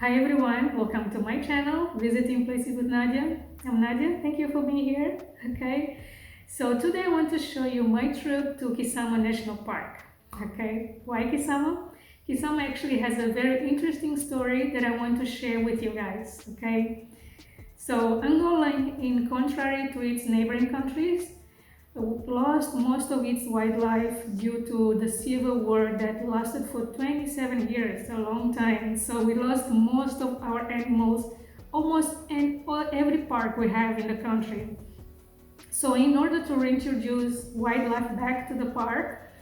Hi everyone, welcome to my channel, Visiting Places with Nadia. I'm Nadia, thank you for being here. Okay, so today I want to show you my trip to Kissama National Park. Okay, why Kissama? Kissama actually has a very interesting story that I want to share with you guys. Okay, so Angola, in contrary to its neighboring countries, lost most of its wildlife due to the civil war that lasted for 27 years, a long time. So we lost most of our animals almost in every park we have in the country. So in order to reintroduce wildlife back to the park,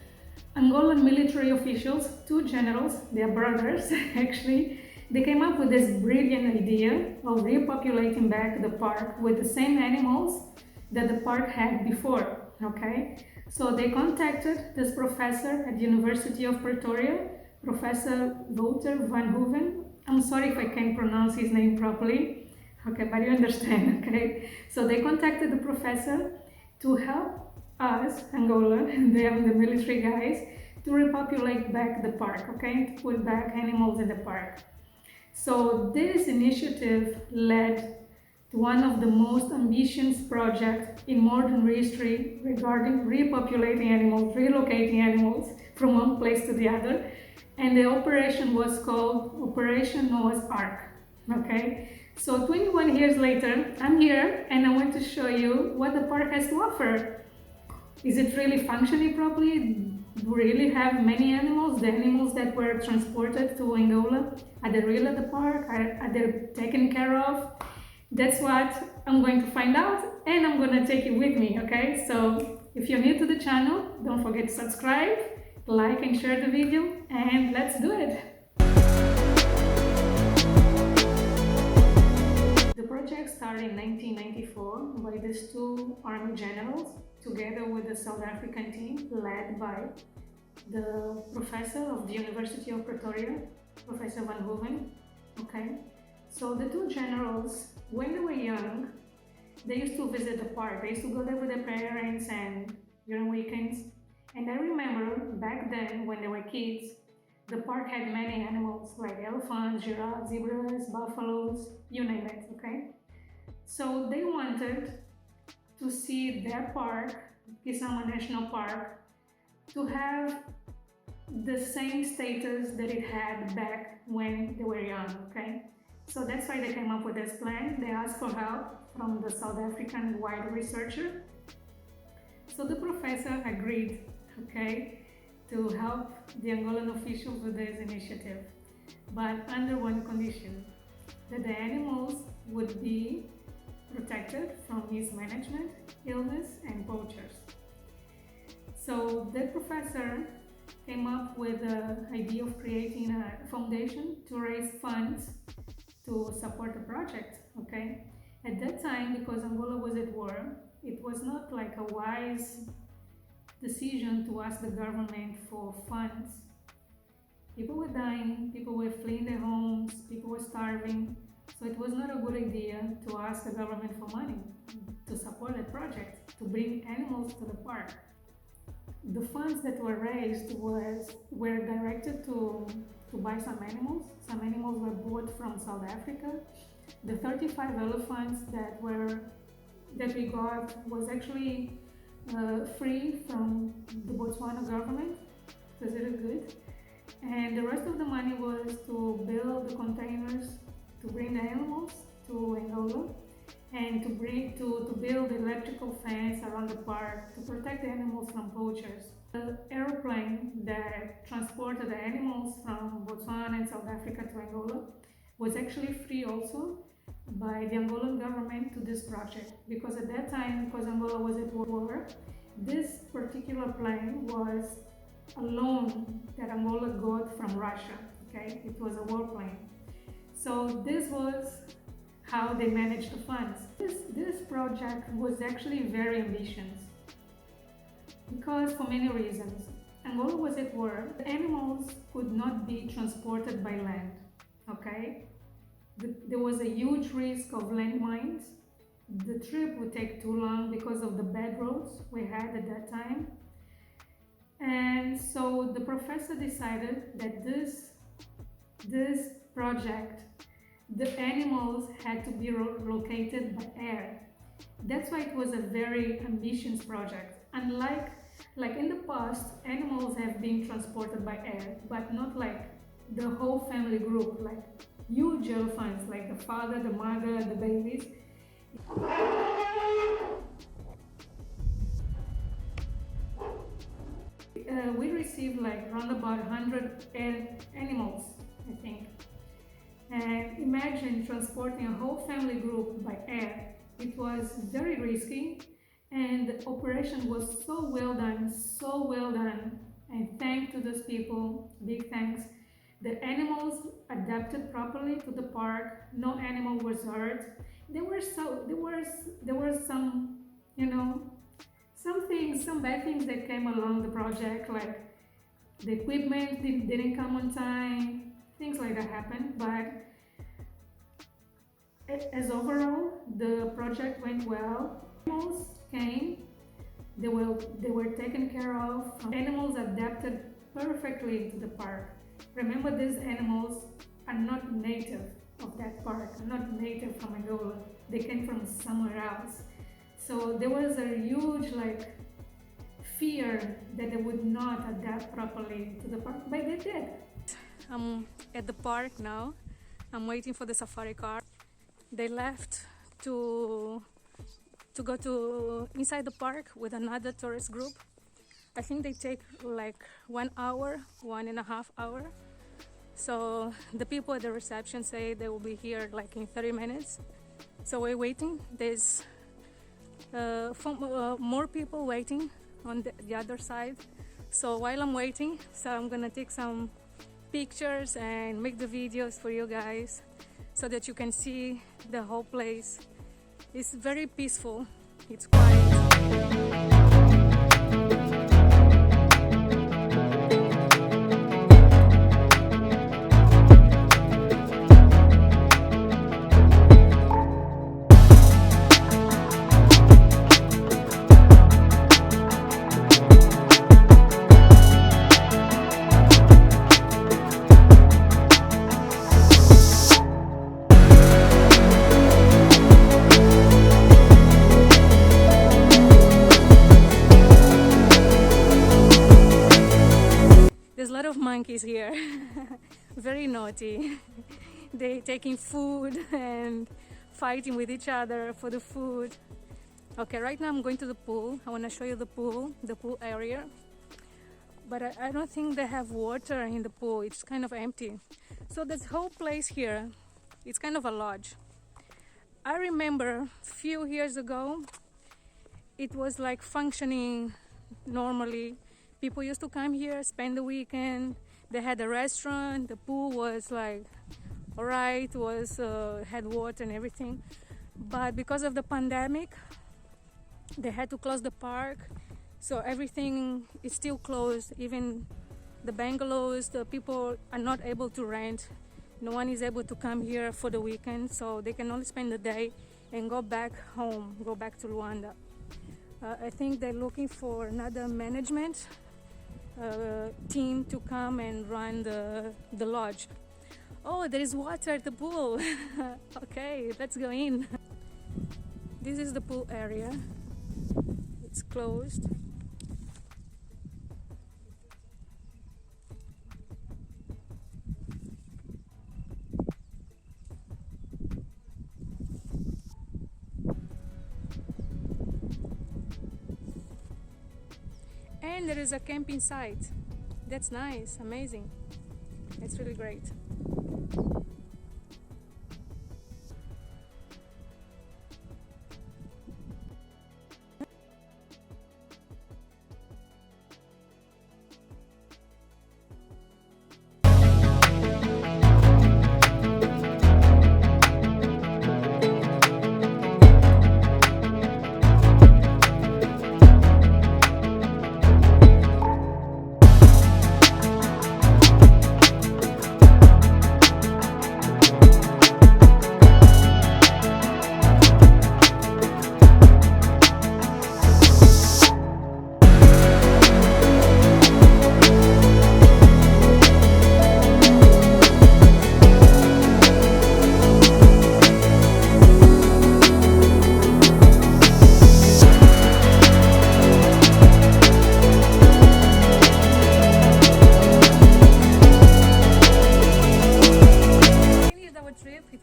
Angolan military officials, two generals, they are brothers actually, they came up with this brilliant idea of repopulating back the park with the same animals that the park had before. Okay, so they contacted this professor at the University of Pretoria, Professor Wouter van Hoeven. I'm sorry if I can't pronounce his name properly, okay, but you understand. Okay, so they contacted the professor to help us, Angola, and they are the military guys, to repopulate back the park, okay, to put back animals in the park. So this initiative led to one of the most ambitious projects in modern history regarding repopulating animals, relocating animals from one place to the other. And the operation was called Operation Noah's Ark. Okay, so 21 years later, I'm here and I want to show you what the park has to offer. Is it really functioning properly? Do we really have many animals? The animals that were transported to Angola, are they real at the park? Are they taken care of? That's what I'm going to find out, and I'm going to take you with me, okay? So if you're new to the channel, don't forget to subscribe, like and share the video, and let's do it. The project started in 1994 by these two army generals, together with the South African team led by the professor of the University of Pretoria, Professor Van Hoeven, okay? So the two generals, when they were young, they used to visit the park. They used to go there with their parents and during weekends. And I remember back then when they were kids, the park had many animals like elephants, giraffes, zebras, buffaloes, you name it, okay? So they wanted to see their park, Kissama National Park, to have the same status that it had back when they were young, okay? So that's why they came up with this plan. They asked for help from the South African wild researcher. So the professor agreed, okay, to help the Angolan officials with this initiative, but under one condition, that the animals would be protected from mismanagement, illness, and poachers. So the professor came up with the idea of creating a foundation to raise funds to support the project, okay? At that time, because Angola was at war, it was not like a wise decision to ask the government for funds. People were dying, people were fleeing their homes, people were starving, so it was not a good idea to ask the government for money to support the project, to bring animals to the park. The funds that were raised were directed to buy some animals. Some animals were bought from South Africa. The 35 elephants that we got was actually free from the Botswana government, because it is good. And the rest of the money was to build the containers to bring the animals to Angola, and to build electrical fence around the park to protect the animals from poachers. The airplane that transported the animals from Botswana and South Africa to Angola was actually free also by the Angolan government to this project, because at that time, because Angola was at war, this particular plane was a loan that Angola got from Russia, okay? It was a war plane. So this was how they managed the funds. This project was actually very ambitious, because for many reasons. Angola was at war. The animals could not be transported by land, okay? There was a huge risk of landmines. The trip would take too long because of the bad roads we had at that time. And so the professor decided that this project the animals had to be located by air. That's why it was a very ambitious project. Unlike in the past, animals have been transported by air, but not like the whole family group, like huge elephants, like the father, the mother, the babies. We received like around about 100 animals, I think. And imagine transporting a whole family group by air. It was very risky, and the operation was so well done, so well done. And thanks to those people, big thanks. The animals adapted properly to the park. No animal was hurt. There were some, you know, some bad things that came along the project, like the equipment didn't come on time, things like that happened. But as overall, the project went well. Animals came, they were taken care of. Animals adapted perfectly to the park. Remember, these animals are not native of that park, are not native from Angola. They came from somewhere else. So there was a huge fear that they would not adapt properly to the park, but they did. I'm at the park now. I'm waiting for the safari car. They left to go to inside the park with another tourist group. I think they take like 1 hour, 1.5 hours. So the people at the reception say they will be here like in 30 minutes. So we're waiting. There's more people waiting on the other side. So while I'm waiting, so I'm gonna take some pictures and make the videos for you guys so that you can see the whole place. It's very peaceful. It's quiet. There's a lot of monkeys here. Very naughty. They taking food and fighting with each other for the food. Okay, right now I'm going to the pool. I want to show you the pool area. But I don't think they have water in the pool. It's kind of empty. So this whole place here, it's kind of a lodge. I remember a few years ago, it was like functioning normally. People used to come here, spend the weekend. They had a restaurant. The pool was like, all right, had water and everything. But because of the pandemic, they had to close the park. So everything is still closed. Even the bungalows, the people are not able to rent. No one is able to come here for the weekend. So they can only spend the day and go back home, go back to Luanda. I think they're looking for another management team to come and run the lodge. Oh, there is water at the pool. Okay, let's go in. This is the pool area. It's closed. And there is a camping site. That's nice, amazing. It's really great.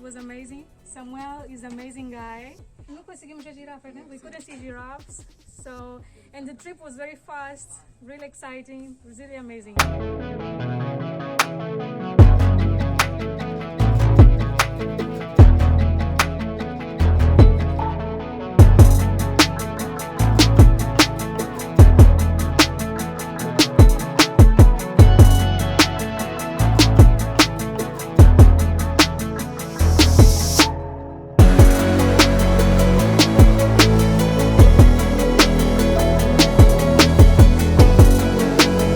was amazing. Samuel is an amazing guy. Não conseguimos ver giraffes, né? We couldn't see giraffes. So, and the trip was very fast, really exciting. It was really amazing.